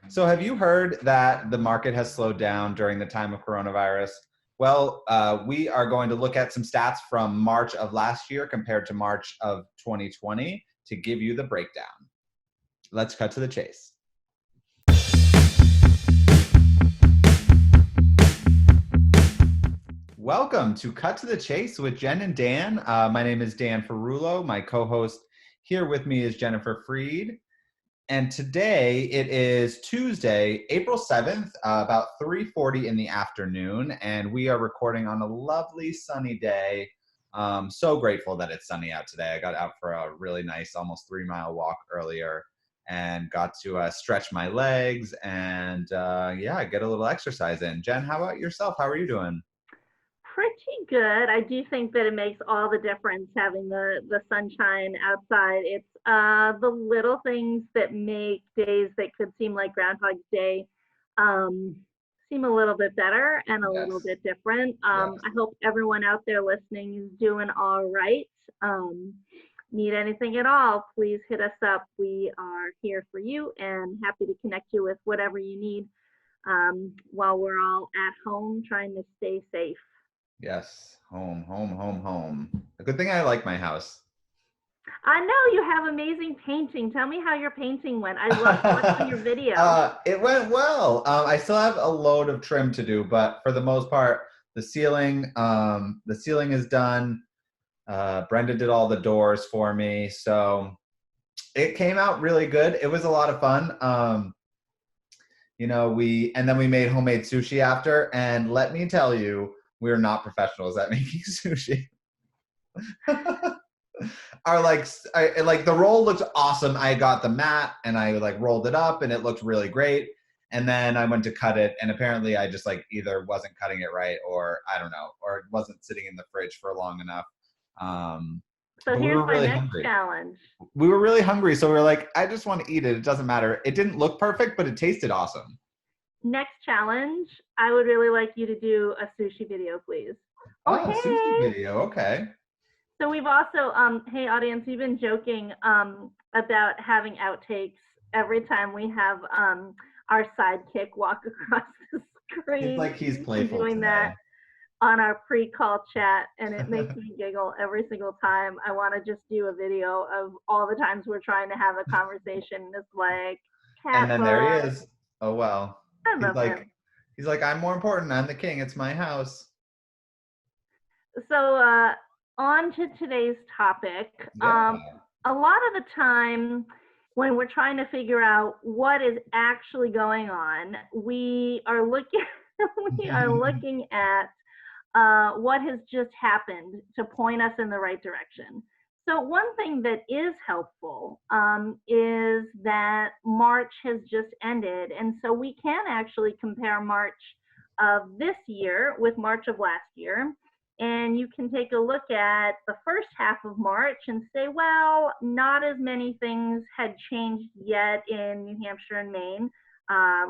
So have you heard that the market has slowed down during the time of coronavirus? Well, we are going to look at some stats from March of last year compared to March of 2020 to give you the breakdown. Let's cut to the chase. Welcome to Cut to the Chase with Jen and Dan. My name is Dan Ferrulo. My co-host here with me is Jennifer Freed. And today it is Tuesday, April 7th, about 3:40 in the afternoon, and we are recording on a lovely sunny day. So grateful that it's sunny out today. I got out for a really nice, almost 3-mile walk earlier and got to stretch my legs and get a little exercise in. Jen, how about yourself? How are you doing? Pretty good. I do think that it makes all the difference having the sunshine outside. It's the little things that make days that could seem like Groundhog's Day um, seem a little bit better and a little Yes. bit different. Yes. I hope everyone out there listening is doing all right. Need anything at all, please hit us up. We are here for you and happy to connect you with whatever you need while we're all at home trying to stay safe. Yes. Home, home, home, home. A good thing I like my house. I know you have amazing painting. Tell me how your painting went. I love watching your video. It went well. I still have a load of trim to do, but for the most part, the ceiling is done. Brenda did all the doors for me, so it came out really good. It was a lot of fun. We made homemade sushi after, and let me tell you, we're not professionals at making sushi. The roll looked awesome. I got the mat and I rolled it up and it looked really great. And then I went to cut it, and apparently I just either wasn't cutting it right, or I don't know, or it wasn't sitting in the fridge for long enough. So But we here's were my really next hungry. challenge. We were really hungry, so we were like, I just want to eat it. It doesn't matter. It didn't look perfect, but it tasted awesome. Next challenge, I would really like you to do a sushi video, please. Oh, sushi Okay. video. Okay. So we've also, hey audience, we've been joking about having outtakes every time we have our sidekick walk across the screen. He's We've been playful doing today. that on our pre-call chat, and it makes me giggle every single time. I want to just do a video of all the times we're trying to have a conversation. It's like And cat then there he boy. is. Oh well. I He's love like him. he's like, I'm more important. I'm the king. It's my house. So on to today's topic. Yeah. A lot of the time when we're trying to figure out what is actually going on, we are looking we are looking at what has just happened to point us in the right direction. So one thing that is helpful is that March has just ended, and so we can actually compare March of this year with March of last year. And you can take a look at the first half of March and say, well, not as many things had changed yet in New Hampshire and Maine,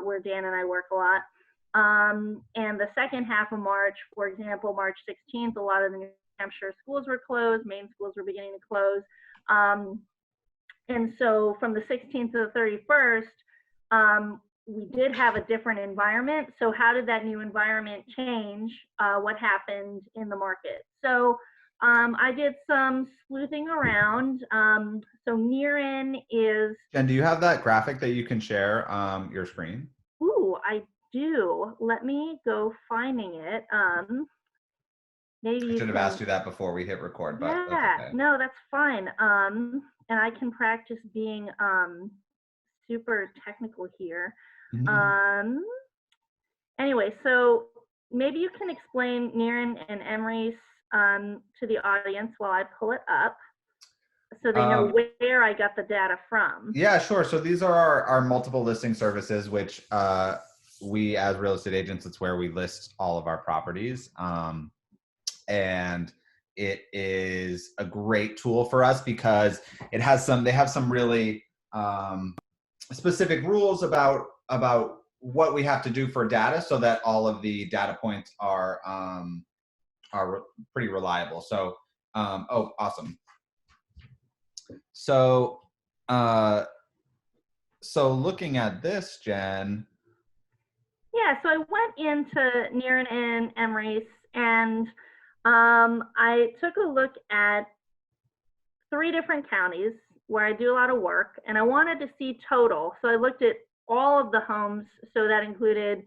where Dan and I work a lot. And the second half of March, for example, March 16th, a lot of the New Hampshire schools were closed, Maine schools were beginning to close. And so from the 16th to the 31st, we did have a different environment. So how did that new environment change what happened in the market? So I did some sleuthing around. So near in is... Jen, do you have that graphic that you can share your screen? Ooh, I do. Let me go finding it. Maybe I you should have can... asked you that before we hit record, but that's Yeah, okay. no, that's fine. And I can practice being super technical here. Anyway, so maybe you can explain Niren and Emery's to the audience while I pull it up so they know where I got the data from. Yeah, sure. So these are our multiple listing services, which we as real estate agents, it's where we list all of our properties. And it is a great tool for us because they have some really specific rules about what we have to do for data so that all of the data points are pretty reliable. So, oh, awesome. So So looking at this, Jen. Yeah, so I went into Near and Emrys, and I took a look at 3 different counties where I do a lot of work, and I wanted to see total. So I looked at all of the homes. So that included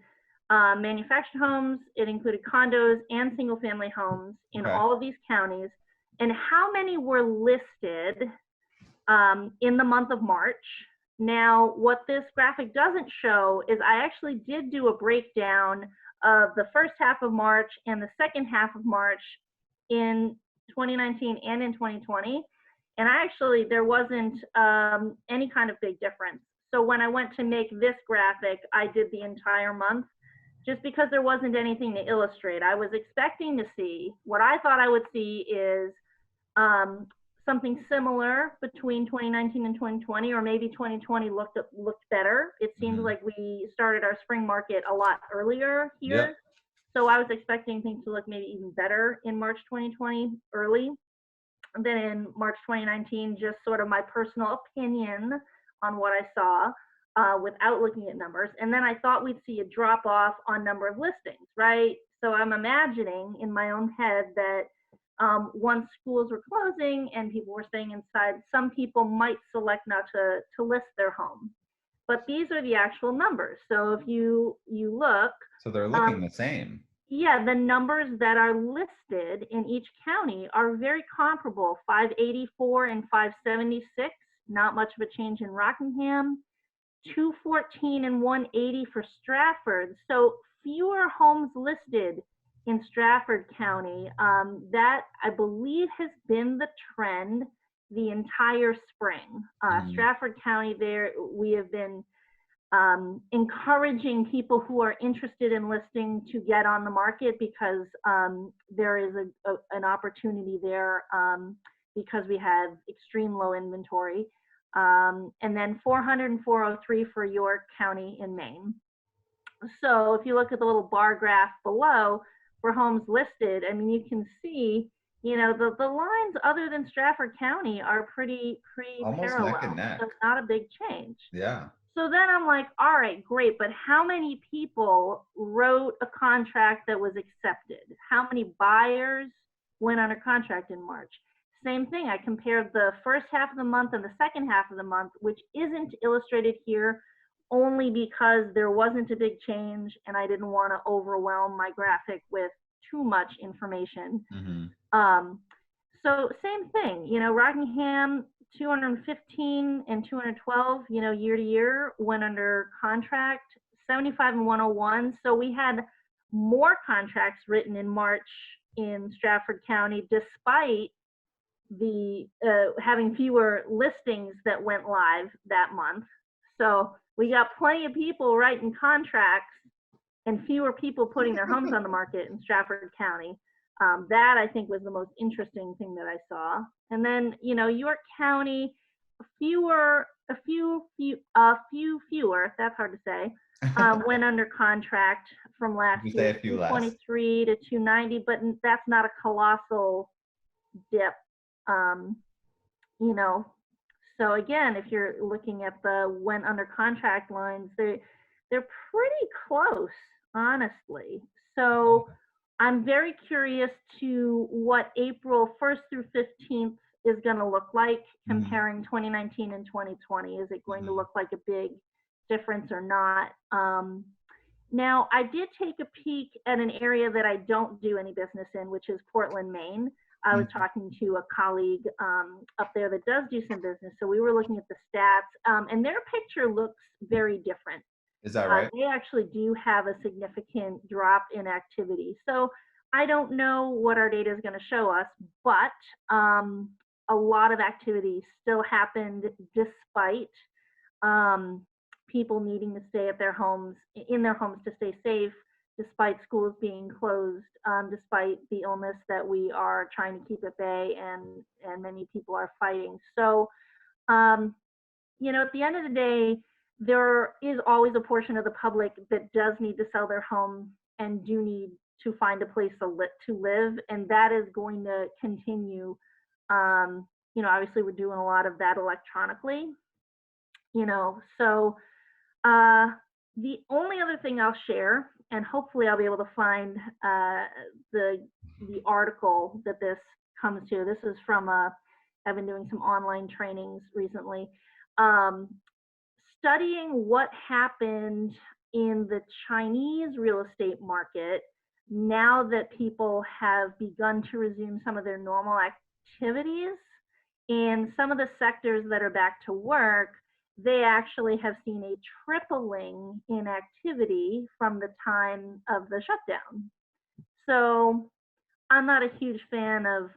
manufactured homes, it included condos and single family homes in Okay. all of these counties, and how many were listed in the month of March. Now, what this graphic doesn't show is I actually did do a breakdown of the first half of March and the second half of March in 2019 and in 2020. And there wasn't any kind of big difference. So when I went to make this graphic, I did the entire month just because there wasn't anything to illustrate. I was expecting to see, what I thought I would see is um, something similar between 2019 and 2020, or maybe 2020 looked better. It seemed Mm-hmm. like we started our spring market a lot earlier Yep. here. So I was expecting things to look maybe even better in March 2020 early than in March 2019, just sort of my personal opinion on what I saw without looking at numbers. And then I thought we'd see a drop off on number of listings, right? So I'm imagining in my own head that once schools were closing and people were staying inside, some people might select not to list their home. But these are the actual numbers. So if you look, So they're looking the same. yeah, the numbers that are listed in each county are very comparable, 584 and 576, not much of a change in Rockingham, 214 and 180 for Stratford. So fewer homes listed in Stratford County. That, I believe, has been the trend the entire spring. Mm-hmm. Stratford County, there we have been encouraging people who are interested in listing to get on the market because there is an opportunity there because we have extreme low inventory. And then 400 and 403 for York County in Maine. So if you look at the little bar graph below for homes listed, I mean, you can see, the lines other than Stratford County are pretty Almost neck and parallel. neck. So it's not a big change. Yeah. So then I'm like, all right, great, but how many people wrote a contract that was accepted? How many buyers went under contract in March? Same thing, I compared the first half of the month and the second half of the month, which isn't illustrated here only because there wasn't a big change and I didn't want to overwhelm my graphic with too much information. Mm-hmm. So same thing, Rockingham 215 and 212, year to year went under contract, 75 and 101. So we had more contracts written in March in Stratford County, despite the having fewer listings that went live that month. So we got plenty of people writing contracts and fewer people putting their homes on the market in Stratford County. That I think was the most interesting thing that I saw. And then, York County, a few fewer, that's hard to say, went under contract from last You say year, a few less. 223 to 290, but that's not a colossal dip, So again, if you're looking at the went under contract lines, they're pretty close, honestly. So I'm very curious to what April 1st through 15th is going to look like comparing 2019 and 2020. Is it going to look like a big difference or not? Now, I did take a peek at an area that I don't do any business in, which is Portland, Maine. I was talking to a colleague up there that does do some business. So we were looking at the stats, and their picture looks very different. Is that right? They actually do have a significant drop in activity. So I don't know what our data is going to show us, but a lot of activity still happened despite people needing to stay at in their homes to stay safe, despite schools being closed, despite the illness that we are trying to keep at bay and many people are fighting. So, at the end of the day, there is always a portion of the public that does need to sell their home and do need to find a place to live, and that is going to continue. Obviously we're doing a lot of that electronically. So uh, the only other thing I'll share, and hopefully I'll be able to find the the article that this comes to. This is from I've been doing some online trainings recently, um, studying what happened in the Chinese real estate market now that people have begun to resume some of their normal activities. In some of the sectors that are back to work, they actually have seen a tripling in activity from the time of the shutdown. So I'm not a huge fan of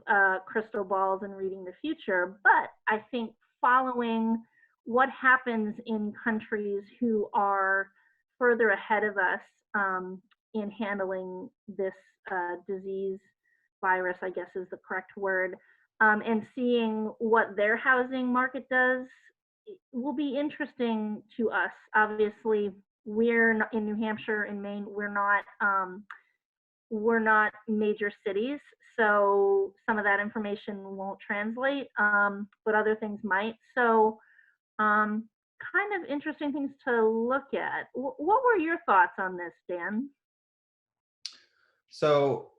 crystal balls and reading the future, but I think following what happens in countries who are further ahead of us in handling this disease, virus, I guess is the correct word, and seeing what their housing market does will be interesting to us. Obviously, we're in New Hampshire, in Maine, we're not major cities, so some of that information won't translate, but other things might. So, kind of interesting things to look at. What were your thoughts on this, Dan? So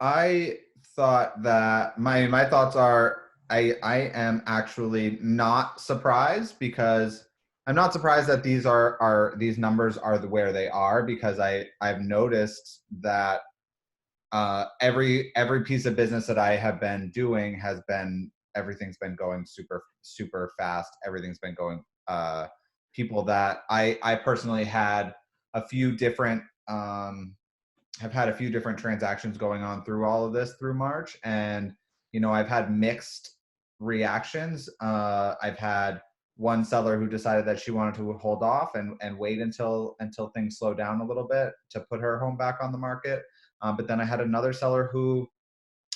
I thought that my thoughts are I am actually not surprised, because I'm not surprised that these numbers are where they are, because I've noticed that every piece of business that I have been doing has been, everything's been going super fast. Everything's been going. People that I personally had a few different have had a few different transactions going on through all of this through March, and I've had mixed reactions. I've had one seller who decided that she wanted to hold off and wait until things slow down a little bit to put her home back on the market. But then I had another seller who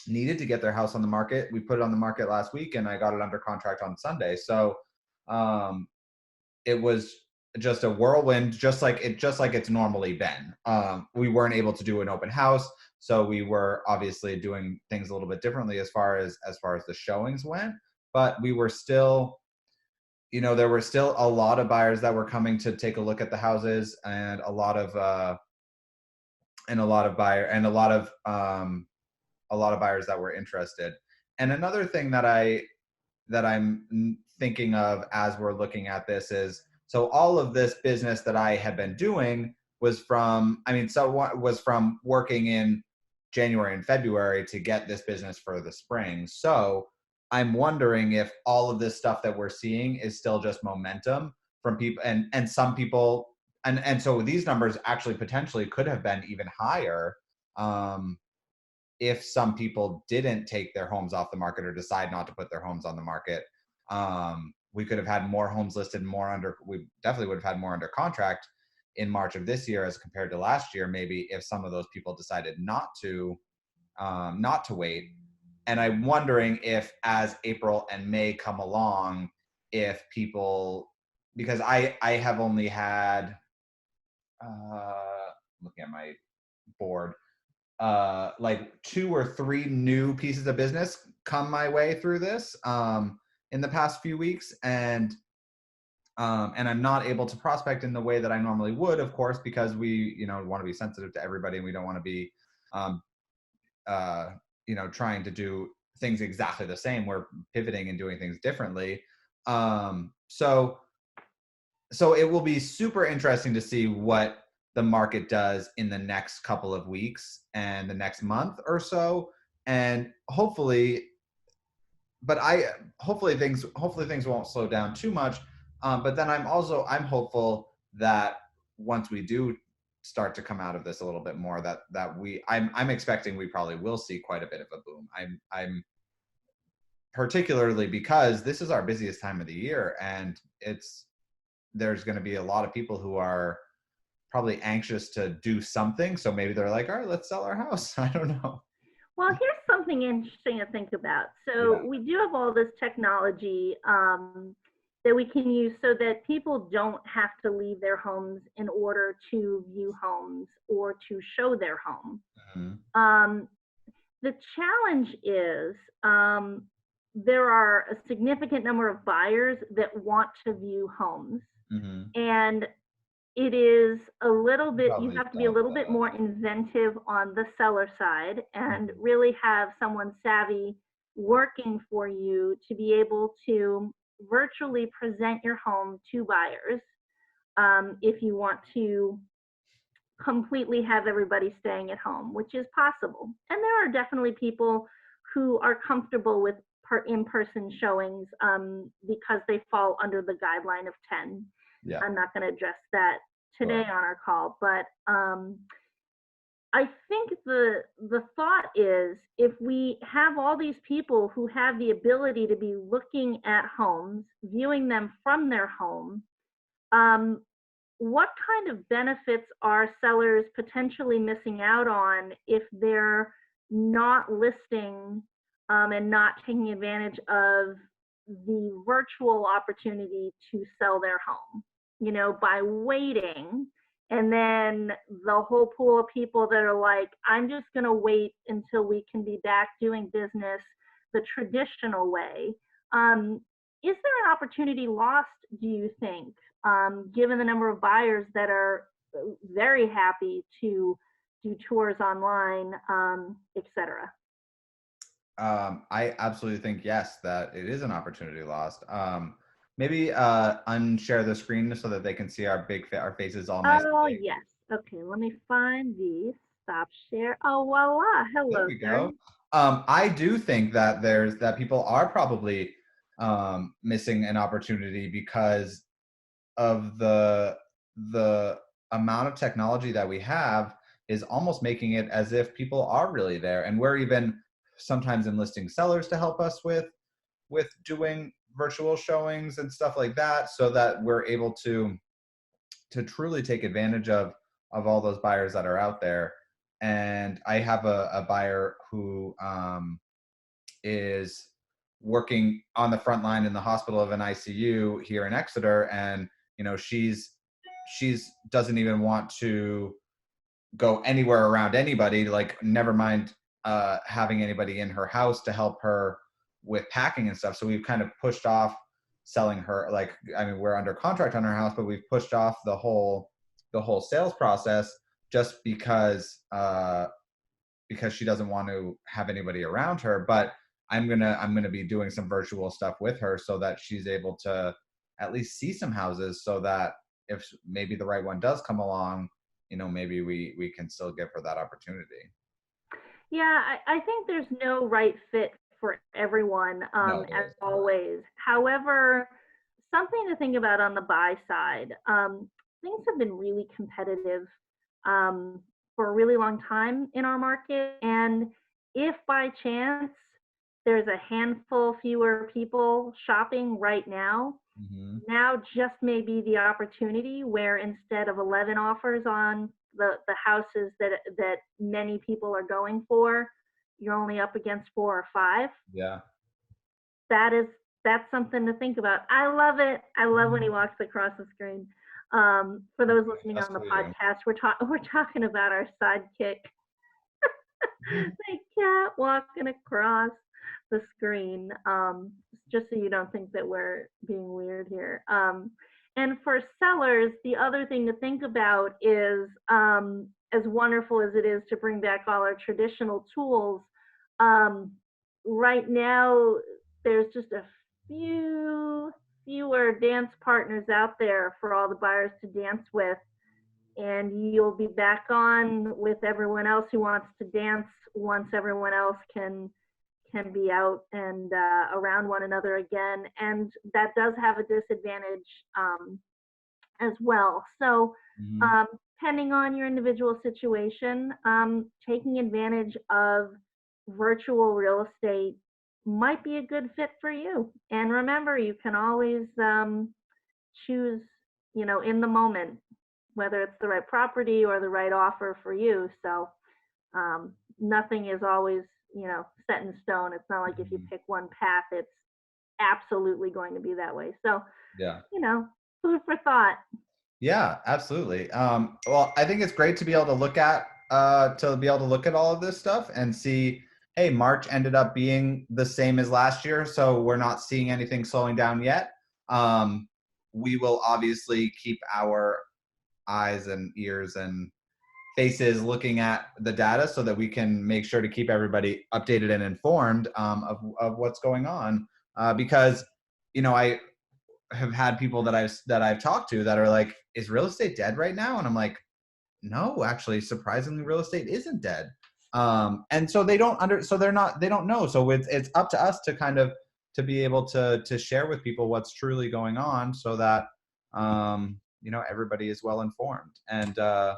needed to get their house on the market. We put it on the market last week, and I got it under contract on Sunday. So um, it was just a whirlwind, just like it's normally been. We weren't able to do an open house, so we were obviously doing things a little bit differently as far as the showings went. But we were still, there were still a lot of buyers that were coming to take a look at the houses, and a lot of buyers that were interested. And another thing that I'm thinking of as we're looking at this is, so all of this business that I had been doing was from working in January and February to get this business for the spring. So I'm wondering if all of this stuff that we're seeing is still just momentum from people, and some people, and so these numbers actually potentially could have been even higher, if some people didn't take their homes off the market or decide not to put their homes on the market. We could have had more homes listed, we definitely would have had more under contract in March of this year as compared to last year, maybe, if some of those people decided not to wait. And I'm wondering if, as April and May come along, if people, because I have only had, looking at my board, like 2 or 3 new pieces of business come my way through this in the past few weeks, and I'm not able to prospect in the way that I normally would, of course, because we want to be sensitive to everybody, and we don't want to be um, trying to do things exactly the same. We're pivoting and doing things differently. So it will be super interesting to see what the market does in the next couple of weeks and the next month or so, and hopefully things won't slow down too much. But then I'm hopeful that once we do start to come out of this a little bit more, I'm expecting we probably will see quite a bit of a boom. I'm particularly because this is our busiest time of the year, and there's going to be a lot of people who are probably anxious to do something. So maybe they're like, all right, let's sell our house. I don't know. Well, here's something interesting to think about. So Yeah. we do have all this technology that we can use so that people don't have to leave their homes in order to view homes or to show their home. Mhm. The challenge is there are a significant number of buyers that want to view homes. Mm-hmm. And it is a little bit, you Probably have to be a don't, little bit more inventive on the seller side and Mhm. really have someone savvy working for you to be able to virtually present your home to buyers, if you want to completely have everybody staying at home, which is possible. And there are definitely people who are comfortable with in-person showings, because they fall under the guideline of 10. Yeah. I'm not going to address that today Sure. on our call, but I think the thought is, if we have all these people who have the ability to be looking at homes, viewing them from their home, um, what kind of benefits are sellers potentially missing out on if they're not listing, and not taking advantage of the virtual opportunity to sell their home, by waiting? And then the whole pool of people that are like, I'm just going to wait until we can be back doing business the traditional way. Is there an opportunity lost, do you think, given the number of buyers that are very happy to do tours online, et cetera? I absolutely think yes, that it is an opportunity lost. Maybe unshare the screen so that they can see our faces all nice and Oh, big. yes. Okay, let me find the stop share. Oh, voila. There Hello, we sir. go. I do think that people are probably missing an opportunity because of the amount of technology that we have is almost making it as if people are really there, and we're even sometimes enlisting sellers to help us with doing virtual showings and stuff like that, so that we're able to truly take advantage of all those buyers that are out there. And I have a buyer who is working on the front line in the hospital of an ICU here in Exeter, and she's doesn't even want to go anywhere around anybody, like never mind having anybody in her house to help her with packing and stuff. So we've kind of pushed off selling her, like, I mean, we're under contract on her house, but we've pushed off the whole sales process just because she doesn't want to have anybody around her. But I'm gonna be doing some virtual stuff with her so that she's able to at least see some houses, so that if maybe the right one does come along, maybe we can still give her that opportunity. Yeah, I think there's no right fit for everyone, No, there as is not. always. However, something to think about on the buy side, things have been really competitive, um, for a really long time in our market. And if by chance there's a handful fewer people shopping right now, Hmm. now just may be the opportunity where instead of 11 offers on the houses that many people are going for, you're only up against 4 or 5. Yeah. That is, that's something to think about. I love it. I love when he Mhm. walks across the screen. For those listening Just on the for you. podcast, we're talking about our sidekick, the cat walking across the screen, just so you don't think that we're being weird here. And for sellers, the other thing to think about is, as wonderful as it is to bring back all our traditional tools, um, right now there's just a fewer dance partners out there for all the buyers to dance with, and you'll be back on with everyone else who wants to dance once everyone else can be out and around one another again. And that does have a disadvantage, as well. So, Hmm. um, depending on your individual situation, taking advantage of virtual real estate might be a good fit for you. And remember, you can always, choose, in the moment, whether it's the right property or the right offer for you. So, nothing is always, set in stone. It's not like if you Hmm. pick one path, it's absolutely going to be that way. So, Yeah. you know, food for thought. Yeah, absolutely. Well, I think it's great to be able to look at all of this stuff and see hey, March ended up being the same as last year, so we're not seeing anything slowing down yet. We will obviously keep our eyes and ears and faces looking at the data so that we can make sure to keep everybody updated and informed of what's going on. Because, I have had people that I've talked to that are like, is real estate dead right now? And I'm like, no, actually, surprisingly, real estate isn't dead. And so they don't know. So it's up to us to kind of to be able to share with people what's truly going on so that everybody is well informed. And I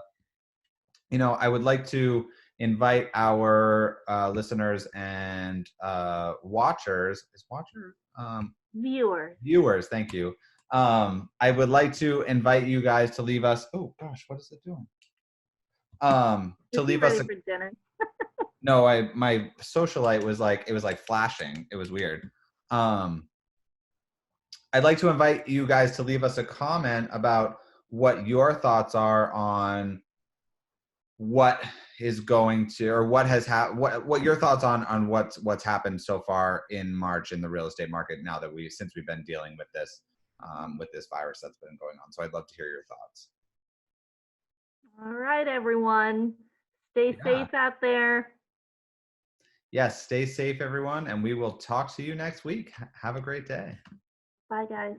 would like to invite our listeners and watchers. Is watchers? Viewers. Viewers, thank you. I would like to invite you guys to leave us. Oh gosh, what is it doing? To Is he leave us. ready for dinner? No, my socialite was like, it was like flashing. It was weird. I'd like to invite you guys to leave us a comment about what your thoughts are on what is going to, or what has what your thoughts on what's happened so far in March in the real estate market now that since we've been dealing with this virus that's been going on. So I'd love to hear your thoughts. All right, everyone. Stay safe out there. Yes, stay safe, everyone, and we will talk to you next week. Have a great day. Bye, guys.